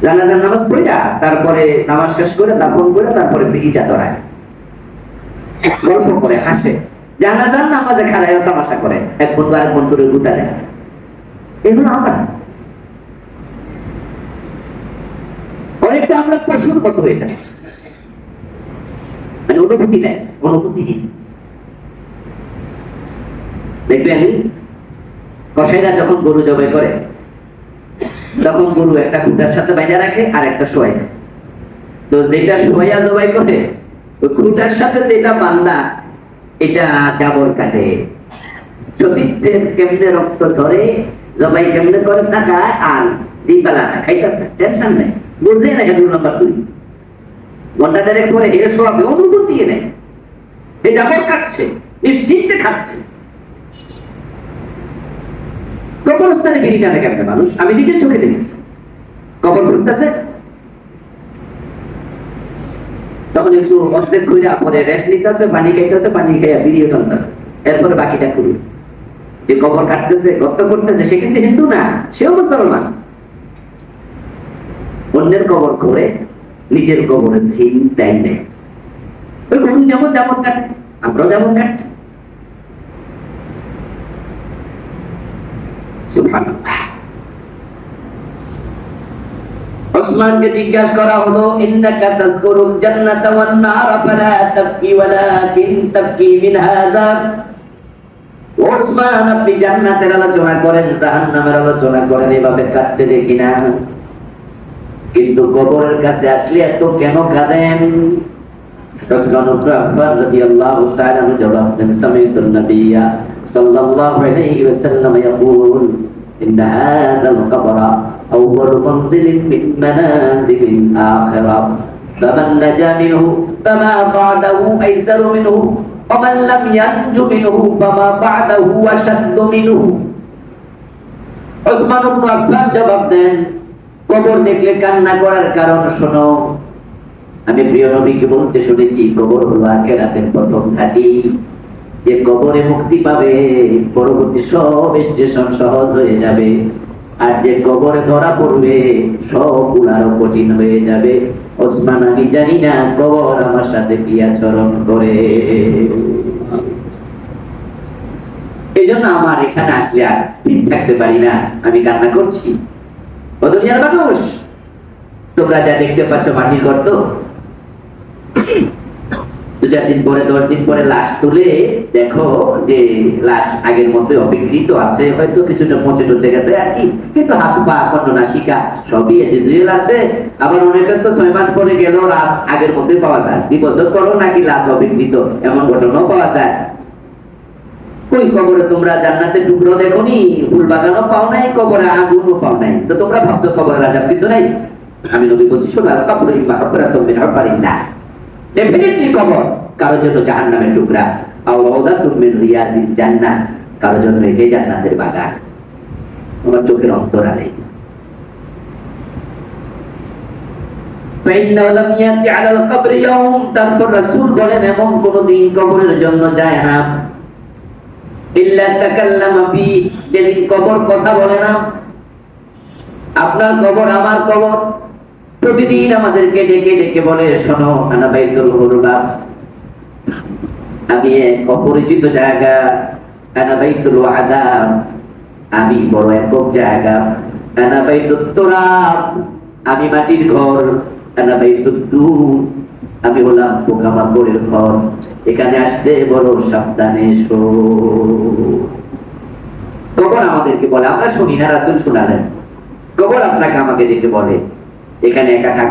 জানাজার নামাজ পড়া তারপরে নামাজ শেষ করে দাফন করে তারপরে বিড়িটা ধরায়, গল্প করে হাসে, জানাজার নামাজে খাড়ায় তামাশা করে, এক বন্ধু আরেক বন্ধুরে গুতা দেয়। এগুলো আমার অনেকটা আমরা পশুর মতো হয়ে যাই, মানে অনুভূতি নেই, অনুভূতিহীন। দেখবেন কসাইরা যখন গরু জবাই করে তখন গরু একটা খুঁটার সাথে বাইরে রাখে আর একটা শোয়াই, তো যেটা শোয়াইয়া জবাই করে ওই খুঁটার সাথে যেটা বান্দা এটা জাবর কাটে, সতীর্থের কেমনে রক্ত ঝরে, জবাই কেমনে করে তাকায় আর দিনবেলা খাইতেছে, টেনশন নেই, বুঝে না। 2 নম্বর 2 ঘন্টা দেড়েক পরে হেরে শোয়াবে, অনুভূতি নেই, এই জাবর কাটছে, নিশ্চিন্তে খাচ্ছে। কবরস্থানে বিড়ি টানে কেমনে মানুষ, আমি নিজের চোখে দেখেছি। কবর ঘুরতেছে তখন একটু অর্ধেক ঘুরে পরে রেস্ট নিতেছে, পানি খাইতেছে, পানি খাইয়া বিড়িও টানতেছে, এরপরে বাকিটা করুন। যে কবর কাটতেছে গর্ত করতেছে সে কিন্তু হিন্দু না, সেও মুসলমান। অন্যের কবর করে নিজের কবরে সিল দেয় নেই। ওই গরু যেমন যেমন কাটে আমরাও যেমন কাটছি। ওসমানকে জিজ্ঞাসা করা হলো, ইন্নাকা তাযকুরুল জান্নাতা ওয়ান নারা ফালা তাবকি ওয়ালাকিন তাবকি মিন হাযা। ওসমান, আপনি জান্নাতের আলোচনা করেন, জাহান্নামের আলোচনা করেন, এভাবে কাটতে দেখি না, কিন্তু কবরের কাছে আসলে এত কেন কাঁদেন? ওসমান ইবনে আফফান রাদিয়াল্লাহু তাআলা আনহু জবাব দেন, সামিতুন নাবিয়্যা সাল্লাল্লাহু আলাইহি ওয়াসাল্লাম ইয়াকুল ইন্না হাযাল কবরা আউয়ালু মানজিলিন মিন মানাজিলিল আখিরাহ ফামান নাজা মিনহু ফামা বা'দাহু আইসারু মিনহু ওয়া মান লাম ইয়ানজু মিনহু ফামা বা'দাহু আশাদ্দু মিনহু। ওসমান ইবনে আফফান জবাব দেন, কবর দেখলে কান্না করার কারণ শোনো। আমি প্রিয় নবীকে বলতে শুনেছি, কবর হলো আখিরাতের প্রথম ঘাঁটি, যে কবরে মুক্তি পাবে পরবর্তী সব স্টেশন সহজ হয়ে যাবে, আর যে কবরে ধরা পড়বে সবগুলো আরো কঠিন হয়ে যাবে। ওসমান, আমি জানি না কবর আমার সাথে কি আচরণ করে, এই জন্য আমার এখানে আসলে আর স্থির থাকতে পারি না, আমি কান্না করছি। ও দুনিয়ার মানুষ, তোমরা যা দেখতে পাচ্ছ মাটির গর্ত, 2-4 দিন পরে 10 দিন পরে লাশ তুলে দেখো যে লাশ আগের মতো অবিকৃত আছে, হয়তো কিছুটা পচে টচে গেছে আর কি, কিন্তু হাত পা কন্ডনাসিকা সবই এজেজুয়েল আছে। আবার অনেকের তো 6 মাস পরে গেল লাশ আগের মতোই পাওয়া যায়, 2 বছর পরও নাকি লাশ অবিকৃত, এমন ঘটনাও পাওয়া যায়। ওই কবরে তোমরা জান্নাতের টুকরো দেখোনি, ফুল বাগানও পাও নাই, কবরে আগুনও পাও নাই, তো তোমরা ভাবছো কবরের আযাব কিছু নাই? আমি নবী বলছি, শোনা কবরে মাগফিরাতুম মিন রাব্বিনা, ডেফিনেটলি কবর কারোর জন্য জাহান্নামের টুকরা, আও রাউদাতুম মিন রিয়াজিল জান্নাহ, কারোর জন্য এই জান্নাতের বাগান। তোমার চোখের অন্তরালে ফাইন্নাহু লাম ইয়াতি আলাল কবরি ইয়াউম, তারপর রাসূল বলেন এমন কোন দিন কবরের জন্য যায় না ইল্লা তাকাল্লামা ফি, যেদিন কবর কথা বলে না। আপনার কবর আমার কবর প্রতিদিন আমাদেরকে ডেকে ডেকে বলে, শোনো আনা বাইতুল গুরবা, আমি এক অপরিচিত জায়গা, আনা বাইতুল ওয়াদা, আমি বড় একক জায়গা, আনা বাইতুত তুরাব, আমি মাটির ঘর, আনা বাইতুদ দুদ, আমি হলাম পোকামাকড়ের ঘর, এখানে আসতে বড় সাবধানে এসো। কবর আমাদেরকে বলে, আমরা শুনি না, রাসূল শোনালেন। কবর আপনাকে আমাকে ডেকে বলে, এখানে একা থাক